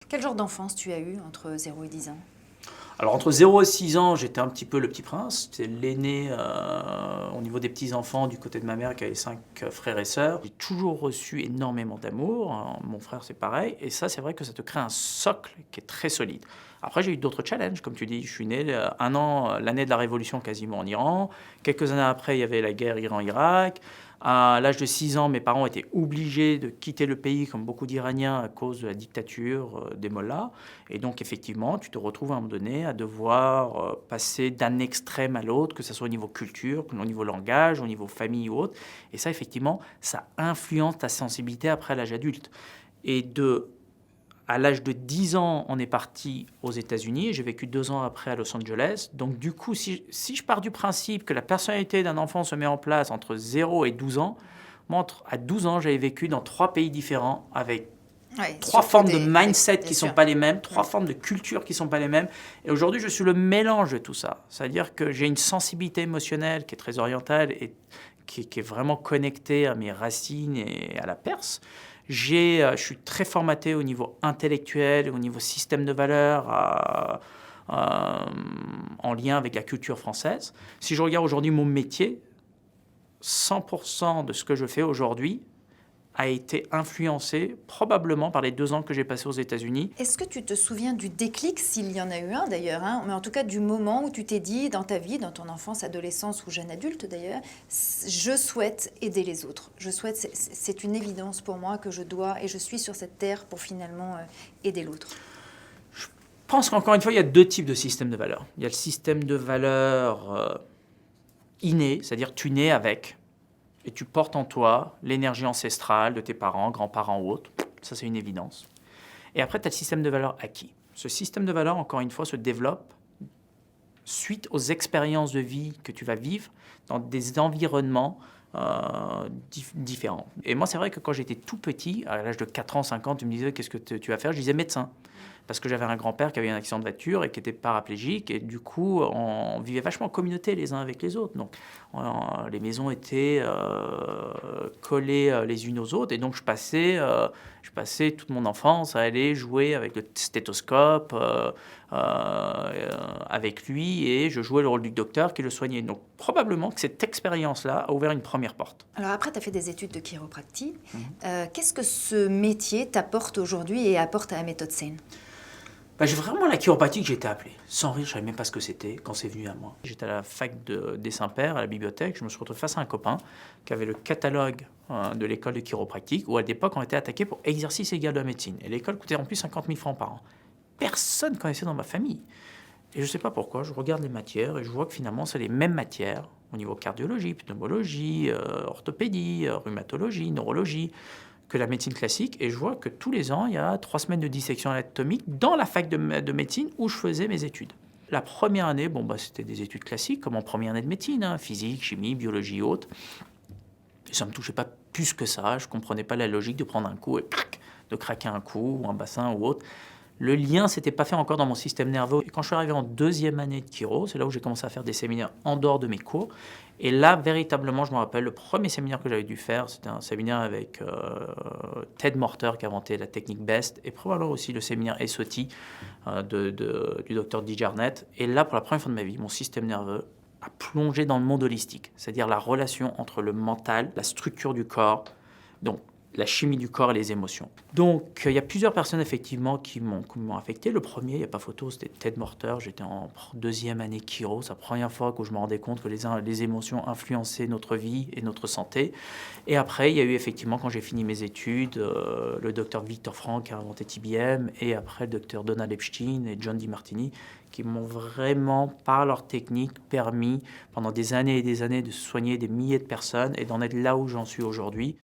Quel genre d'enfance tu as eu entre 0 et 10 ans? Alors entre 0 et 6 ans, j'étais un petit peu le petit prince. C'est l'aîné au niveau des petits-enfants du côté de ma mère qui avait 5 frères et sœurs. J'ai toujours reçu énormément d'amour. Mon frère, c'est pareil. Et ça, c'est vrai que ça te crée un socle qui est très solide. Après, j'ai eu d'autres challenges. Comme tu dis, je suis né un an, l'année de la Révolution quasiment en Iran. Quelques années après, il y avait la guerre Iran-Irak. À l'âge de 6 ans, mes parents étaient obligés de quitter le pays, comme beaucoup d'Iraniens, à cause de la dictature des mollahs. Et donc, effectivement, tu te retrouves à un moment donné à devoir passer d'un extrême à l'autre, que ce soit au niveau culture, au niveau langage, au niveau famille ou autre. Et ça, effectivement, ça influence ta sensibilité après l'âge adulte. Et à l'âge de 10 ans, on est parti aux États-Unis. J'ai vécu 2 ans après à Los Angeles. Donc, du coup, si je pars du principe que la personnalité d'un enfant se met en place entre 0 et 12 ans, moi, à 12 ans, j'avais vécu dans 3 pays différents avec Ouais, 3 formes de oui, mindset bien qui ne sont sûr. pas les mêmes, 3 formes Ouais. de culture qui ne sont pas les mêmes. Et aujourd'hui, je suis le mélange de tout ça. C'est-à-dire que j'ai une sensibilité émotionnelle qui est très orientale et qui est vraiment connectée à mes racines et à la Perse. Je suis très formaté au niveau intellectuel, au niveau système de valeurs, en lien avec la culture française. Si je regarde aujourd'hui mon métier, 100% de ce que je fais aujourd'hui a été influencé probablement par les 2 ans que j'ai passés aux États-Unis. Est-ce que tu te souviens du déclic, s'il y en a eu un d'ailleurs, hein, mais en tout cas du moment où tu t'es dit dans ta vie, dans ton enfance, adolescence ou jeune adulte d'ailleurs, je souhaite aider les autres. C'est une évidence pour moi que je dois et je suis sur cette terre pour finalement aider l'autre. Je pense qu'encore une fois, il y a 2 types de systèmes de valeurs. Il y a le système de valeurs inné, c'est-à-dire tu nais avec, et tu portes en toi l'énergie ancestrale de tes parents, grands-parents ou autres. Ça, c'est une évidence. Et après, tu as le système de valeurs acquis. Ce système de valeurs, encore une fois, se développe suite aux expériences de vie que tu vas vivre dans des environnements différents. Et moi, c'est vrai que quand j'étais tout petit, à l'âge de 4 ans, 5 ans, tu me disais qu'est-ce que tu vas faire? Je disais médecin. Parce que j'avais un grand-père qui avait eu un accident de voiture et qui était paraplégique. Et du coup, on vivait vachement en communauté les uns avec les autres. Donc, les maisons étaient collées les unes aux autres. Et donc, je passais toute mon enfance à aller jouer avec le stéthoscope avec lui. Et je jouais le rôle du docteur qui le soignait. Donc, probablement que cette expérience-là a ouvert une première porte. Alors après, tu as fait des études de chiropractie. Qu'est-ce que ce métier t'apporte aujourd'hui et apporte à la méthode Saine? J'ai vraiment la chiropratie que j'ai été appelé. Sans rire, je ne savais même pas ce que c'était quand c'est venu à moi. J'étais à la fac des Saints-Pères, à la bibliothèque. Je me suis retrouvé face à un copain qui avait le catalogue de l'école de chiropractique, où à l'époque, on était attaqué pour exercice égal de la médecine. Et l'école coûtait en plus 50 000 francs par an. Personne ne connaissait dans ma famille. Et je ne sais pas pourquoi, je regarde les matières et je vois que finalement, c'est les mêmes matières au niveau cardiologie, pneumologie, orthopédie, rhumatologie, neurologie, que la médecine classique. Et je vois que tous les ans, il y a 3 semaines de dissection anatomique dans la fac de médecine où je faisais mes études. La première année, c'était des études classiques, comme en première année de médecine, hein, physique, chimie, biologie, autres. Et ça ne me touchait pas plus que ça. Je ne comprenais pas la logique de prendre un coup et de craquer un cou ou un bassin ou autre. Le lien ne s'était pas fait encore dans mon système nerveux. Et quand je suis arrivé en 2e année de chiro, c'est là où j'ai commencé à faire des séminaires en dehors de mes cours. Et là, véritablement, je me rappelle, le premier séminaire que j'avais dû faire, c'était un séminaire avec Ted Morter qui a inventé la technique BEST et probablement aussi le séminaire SOT du docteur Di Jarnet. Et là, pour la première fois de ma vie, mon système nerveux a plongé dans le monde holistique, c'est-à-dire la relation entre le mental, la structure du corps, donc la chimie du corps et les émotions. Donc, il y a plusieurs personnes, effectivement, qui m'ont affecté. Le premier, il n'y a pas photo, c'était Ted Morter. J'étais en 2e année chiro. C'est la première fois que je me rendais compte que les émotions influençaient notre vie et notre santé. Et après, il y a eu, effectivement, quand j'ai fini mes études, le docteur Victor Frank qui a inventé TBM, et après, le docteur Donald Epstein et John DiMartini, qui m'ont vraiment, par leur technique, permis, pendant des années et des années, de soigner des milliers de personnes et d'en être là où j'en suis aujourd'hui.